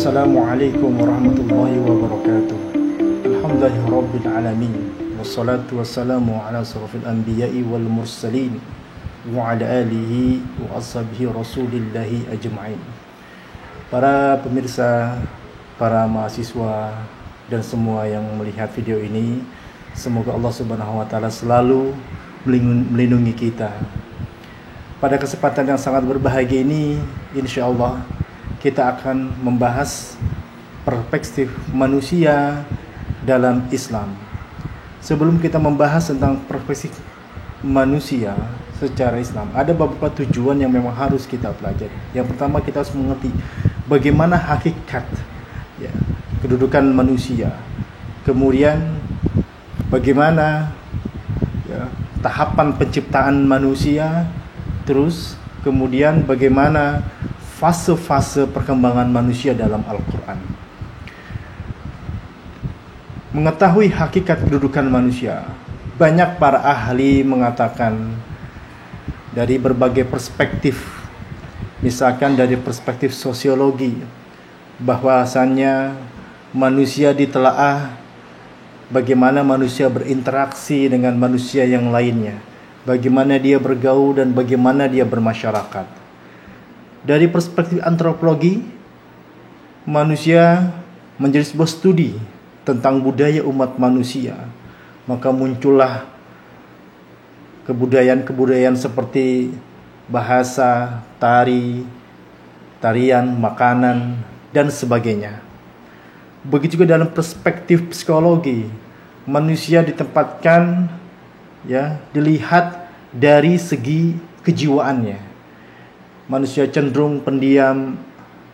Assalamualaikum warahmatullahi wabarakatuh. Alhamdulillahirabbil alamin. Wassalatu wassalamu ala asrofil anbiya'i wal mursalin wa ala alihi wa ashabihi rasulillahi ajma'in. Para pemirsa, para mahasiswa dan semua yang melihat video ini, semoga Allah Subhanahu wa taala selalu melindungi kita. Pada kesempatan yang sangat berbahagia ini, insyaallah kita akan membahas perspektif manusia dalam Islam. Sebelum kita membahas tentang perspektif manusia secara Islam, ada beberapa tujuan yang memang harus kita pelajari. Yang pertama, kita harus mengerti bagaimana hakikat kedudukan manusia. Kemudian bagaimana tahapan penciptaan manusia, terus kemudian bagaimana fase-fase perkembangan manusia dalam Al-Quran. Mengetahui hakikat kedudukan manusia, banyak para ahli mengatakan dari berbagai perspektif, misalkan dari perspektif sosiologi, bahwasannya manusia ditelaah bagaimana manusia berinteraksi dengan manusia yang lainnya, bagaimana dia bergaul dan bagaimana dia bermasyarakat. Dari perspektif antropologi, manusia menjadi sebuah studi tentang budaya umat manusia. Maka muncullah kebudayaan-kebudayaan seperti bahasa, tarian, makanan, dan sebagainya. Begitu juga dalam perspektif psikologi, manusia ditempatkan dilihat dari segi kejiwaannya. Manusia cenderung pendiam,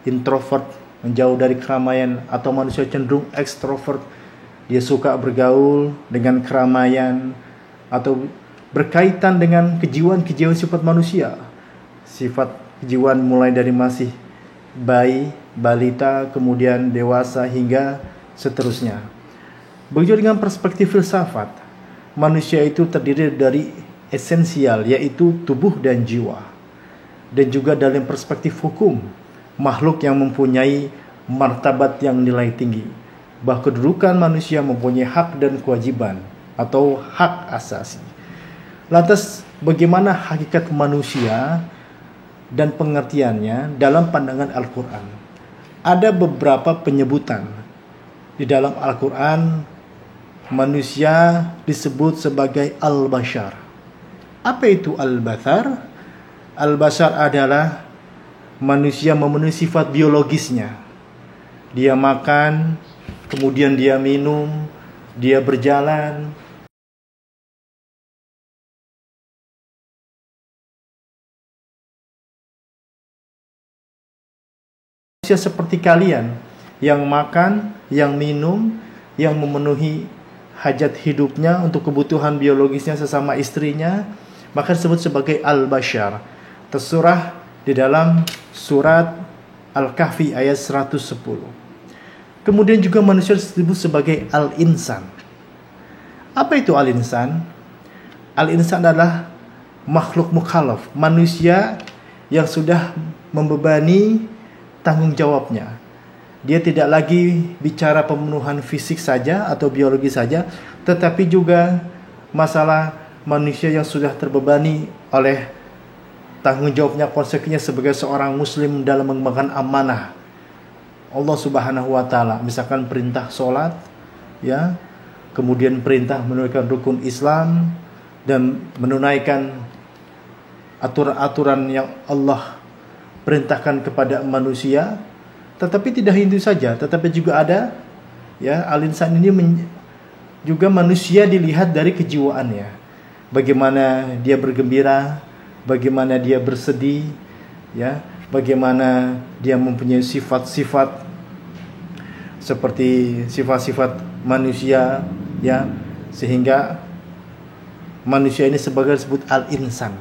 introvert, menjauh dari keramaian, atau manusia cenderung ekstrovert, dia suka bergaul dengan keramaian, atau berkaitan dengan kejiwaan sifat manusia. Sifat kejiwaan mulai dari masih bayi, balita, kemudian dewasa, hingga seterusnya. Begitu dengan perspektif filsafat, manusia itu terdiri dari esensial, yaitu tubuh dan jiwa. Dan juga dalam perspektif hukum, makhluk yang mempunyai martabat yang nilai tinggi, bahwa kedudukan manusia mempunyai hak dan kewajiban atau hak asasi. Lantas bagaimana hakikat manusia dan pengertiannya dalam pandangan Al-Quran? Ada beberapa penyebutan di dalam Al-Quran. Manusia disebut sebagai al-bashar. Apa itu al-bashar? Al-bashar adalah manusia memenuhi sifat biologisnya. Dia makan, kemudian dia minum, dia berjalan. Manusia seperti kalian, yang makan, yang minum, yang memenuhi hajat hidupnya untuk kebutuhan biologisnya sesama istrinya, maka disebut sebagai al-bashar. Tersurah di dalam surat Al-Kahfi ayat 110. Kemudian juga manusia disebut sebagai al-insan. Apa itu al-insan? Al-insan adalah makhluk mukallaf, manusia yang sudah membebani tanggung jawabnya. Dia tidak lagi bicara pemenuhan fisik saja atau biologi saja, tetapi juga masalah manusia yang sudah terbebani oleh tanggung jawabnya, konsekuensinya sebagai seorang muslim dalam mengembangkan amanah Allah Subhanahu wa taala. Misalkan perintah sholat, kemudian perintah menunaikan rukun Islam dan menunaikan aturan-aturan yang Allah perintahkan kepada manusia. Tetapi tidak itu saja, tetapi juga ada al-insan ini juga manusia dilihat dari kejiwaannya. Bagaimana dia bergembira, bagaimana dia bersedih, bagaimana dia mempunyai sifat-sifat seperti sifat-sifat manusia, sehingga manusia ini sebagai disebut al-insan,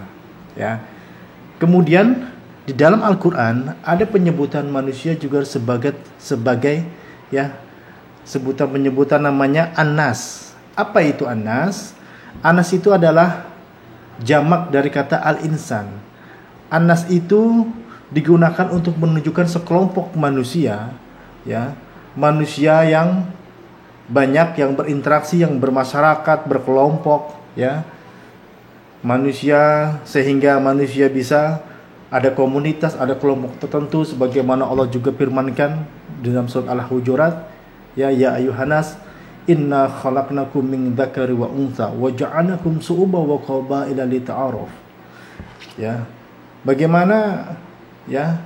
Kemudian di dalam Al-Quran ada penyebutan manusia juga sebagai penyebutan namanya An-Nas. Apa itu An-Nas? An-Nas itu adalah jamak dari kata al-insan. An-Nas itu digunakan untuk menunjukkan sekelompok manusia ya, manusia yang banyak, yang berinteraksi, yang bermasyarakat, berkelompok, ya, manusia, sehingga manusia bisa ada komunitas, ada kelompok tertentu, sebagaimana Allah juga firmankan dalam surat Al-Hujurat, ya ayuhanas inna khalaqnakum min dzakari wa untha wa ja'alnakum su'uba wa qabaila lita'aruf. Ya, bagaimana, ya,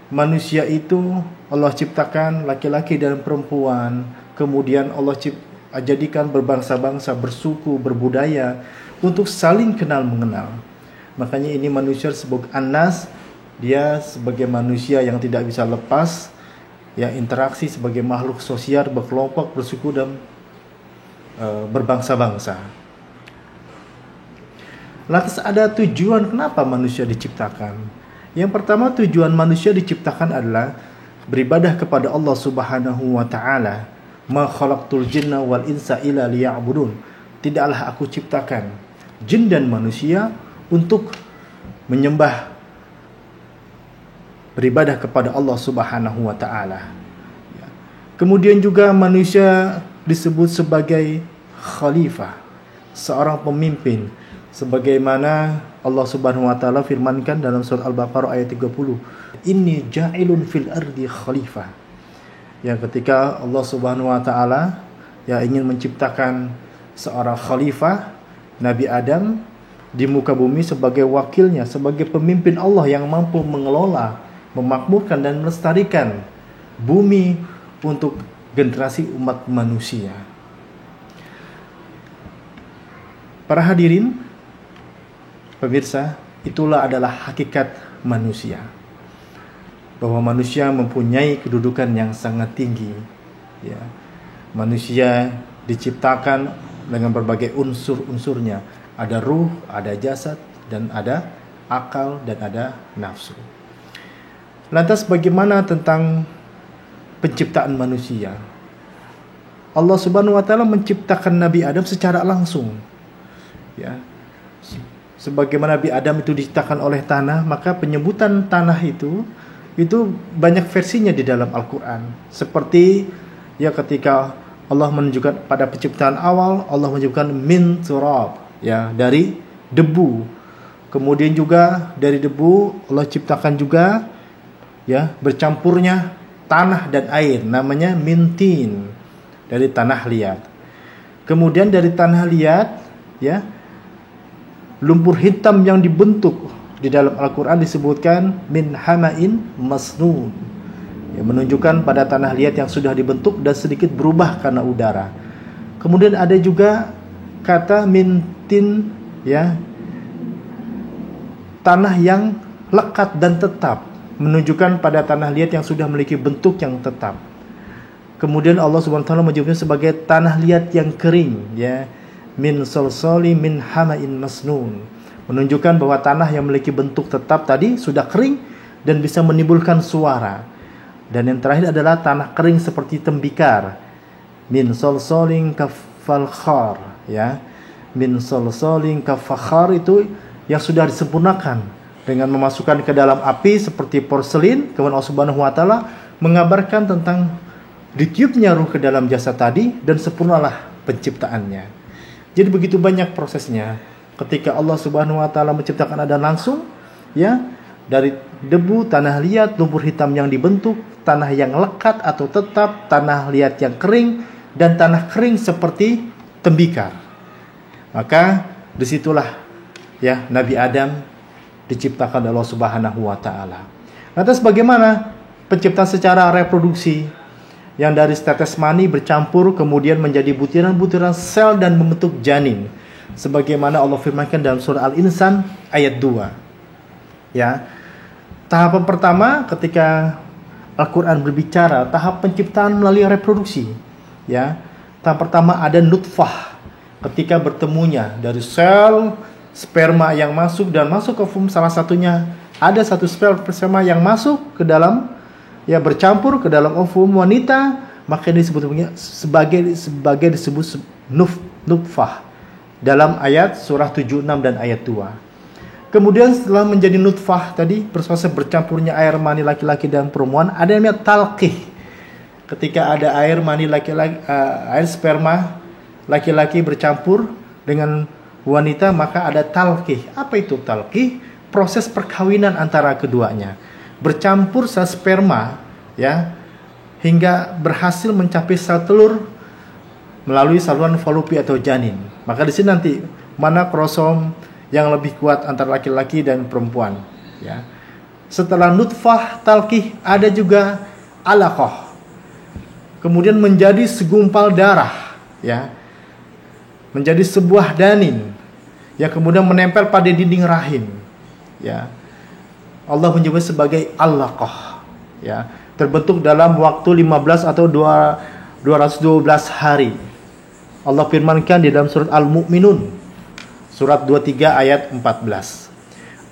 manusia itu Allah ciptakan laki-laki dan perempuan, kemudian Allah jadikan berbangsa-bangsa, bersuku, berbudaya untuk saling kenal mengenal. Makanya ini manusia sebagai anas, dia sebagai manusia yang tidak bisa lepas, ya, interaksi sebagai makhluk sosial, berkelompok, bersuku, dan berbangsa-bangsa. Lantas ada tujuan kenapa manusia diciptakan. Yang pertama, tujuan manusia diciptakan adalah beribadah kepada Allah Subhanahu wa taala. Ma khalaqtul jinna wal insa illa liya'budun. Tidaklah aku ciptakan jin dan manusia untuk menyembah, beribadah kepada Allah Subhanahu wa taala. Kemudian juga manusia disebut sebagai khalifah, seorang pemimpin, sebagaimana Allah Subhanahu wa taala firmankan dalam surat Al-Baqarah ayat 30, inni ja'ilun fil ardi khalifah. Ya, ketika Allah Subhanahu wa taala ya ingin menciptakan seorang khalifah, Nabi Adam di muka bumi sebagai wakilnya, sebagai pemimpin Allah yang mampu mengelola, memakmurkan dan melestarikan bumi untuk generasi umat manusia. Para hadirin, pemirsa, itulah adalah hakikat manusia. Bahwa manusia mempunyai kedudukan yang sangat tinggi. Ya. Manusia diciptakan dengan berbagai unsur-unsurnya. Ada ruh, ada jasad, dan ada akal, dan ada nafsu. Lantas bagaimana tentang penciptaan manusia? Allah Subhanahu wa taala menciptakan Nabi Adam secara langsung. Ya. Sebagaimana Nabi Adam itu diciptakan oleh tanah, maka penyebutan tanah itu banyak versinya di dalam Al-Quran. Seperti ya ketika Allah menunjukkan pada penciptaan awal, Allah menunjukkan min turab, ya, dari debu. Kemudian juga dari debu Allah ciptakan juga, ya, bercampurnya tanah dan air, namanya mintin, dari tanah liat. Kemudian dari tanah liat, ya, lumpur hitam yang dibentuk di dalam Al-Quran disebutkan min hama'in masnun, ya, menunjukkan pada tanah liat yang sudah dibentuk dan sedikit berubah karena udara. Kemudian ada juga kata mintin, ya, tanah yang lekat dan tetap, menunjukkan pada tanah liat yang sudah memiliki bentuk yang tetap. Kemudian Allah Subhanahu wa taala menyebutnya sebagai tanah liat yang kering, ya, min salsali min hama'in masnun, menunjukkan bahwa tanah yang memiliki bentuk tetap tadi sudah kering dan bisa menimbulkan suara. Dan yang terakhir adalah tanah kering seperti tembikar, min salsalin kafalkhar, ya, min salsalin kafakhar, itu yang sudah disempurnakan dengan memasukkan ke dalam api seperti porselin. Kemudian Allah Subhanahu wa taala mengabarkan tentang ditiupnya ruh ke dalam jasad tadi dan sempurnalah penciptaannya. Jadi begitu banyak prosesnya. Ketika Allah Subhanahu wa taala menciptakan ada langsung, ya, dari debu, tanah liat, lumpur hitam yang dibentuk, tanah yang lekat atau tetap, tanah liat yang kering, dan tanah kering seperti tembikar. Maka disitulah, ya, Nabi Adam diciptakan oleh Allah Subhanahu wa taala. Lantas bagaimana penciptaan secara reproduksi? Yang dari tetes mani bercampur kemudian menjadi butiran-butiran sel dan membentuk janin. Sebagaimana Allah firmankan dalam surah Al-Insan ayat 2. Ya. Tahapan pertama ketika Al-Quran berbicara tahap penciptaan melalui reproduksi. Ya. Tahap pertama ada nutfah. Ketika bertemunya dari sel sperma yang masuk dan masuk ke ovum, salah satunya ada satu sperma yang masuk ke dalam, ya, bercampur ke dalam ovum wanita, maka disebut sebagai disebut nutfah dalam ayat surah 76 dan ayat 2. Kemudian setelah menjadi nutfah tadi, proses bercampurnya air mani laki-laki dan perempuan, ada yang namanya talqih. ketika ada air mani laki-laki, air sperma laki-laki bercampur dengan wanita, maka ada talqih. Apa itu talqih? Proses perkawinan antara keduanya. Bercampur sperma, ya, hingga berhasil mencapai sel telur melalui saluran falopi atau janin. Maka di sini nanti mana kromosom yang lebih kuat antara laki-laki dan perempuan, ya. Setelah nutfah talqih ada juga alaqah. Kemudian menjadi segumpal darah, ya. Menjadi sebuah janin yang kemudian menempel pada dinding rahim, ya. Allah menyebut sebagai alaqah, ya. Terbentuk dalam waktu 15 atau 212 hari. Allah firmankan di dalam surat Al-Mu'minun, surat 23 ayat 14.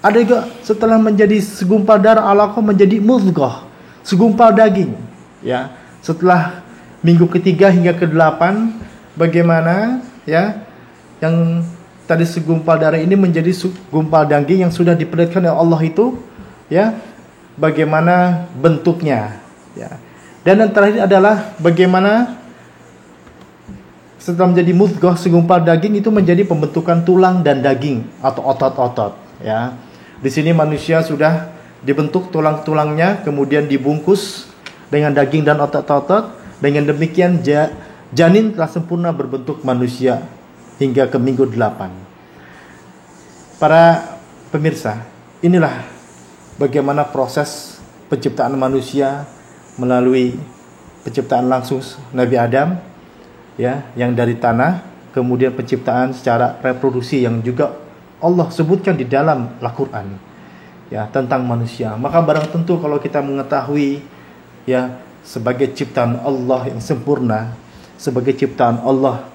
Ada juga setelah menjadi segumpal darah, alaqah menjadi mudghah, segumpal daging, ya. Setelah minggu ketiga hingga ke-8, bagaimana, ya, yang tadi segumpal darah ini menjadi segumpal daging yang sudah diperlihatkan oleh Allah itu, ya, bagaimana bentuknya, ya. Dan yang terakhir adalah bagaimana setelah menjadi mudghah, segumpal daging itu menjadi pembentukan tulang dan daging atau otot-otot, ya. Di sini manusia sudah dibentuk tulang-tulangnya, kemudian dibungkus dengan daging dan otot-otot. Dengan demikian janin telah sempurna berbentuk manusia hingga ke minggu 8. Para pemirsa, inilah bagaimana proses penciptaan manusia melalui penciptaan langsung Nabi Adam, ya, yang dari tanah, kemudian penciptaan secara reproduksi yang juga Allah sebutkan di dalam Al-Quran, ya, tentang manusia. Maka barang tentu kalau kita mengetahui, ya, sebagai ciptaan Allah yang sempurna, sebagai ciptaan Allah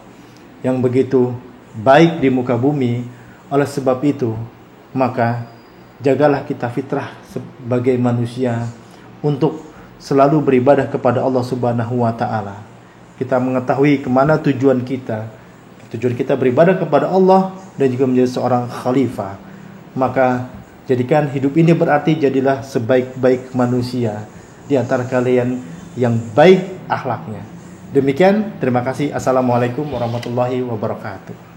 yang begitu baik di muka bumi, oleh sebab itu maka jagalah kita fitrah sebagai manusia untuk selalu beribadah kepada Allah Subhanahu wa Ta'ala. Kita mengetahui kemana tujuan kita. Tujuan kita beribadah kepada Allah dan juga menjadi seorang khalifah. Maka jadikan hidup ini berarti jadilah sebaik-baik manusia di antara kalian yang baik akhlaknya. Demikian, terima kasih. Assalamualaikum warahmatullahi wabarakatuh.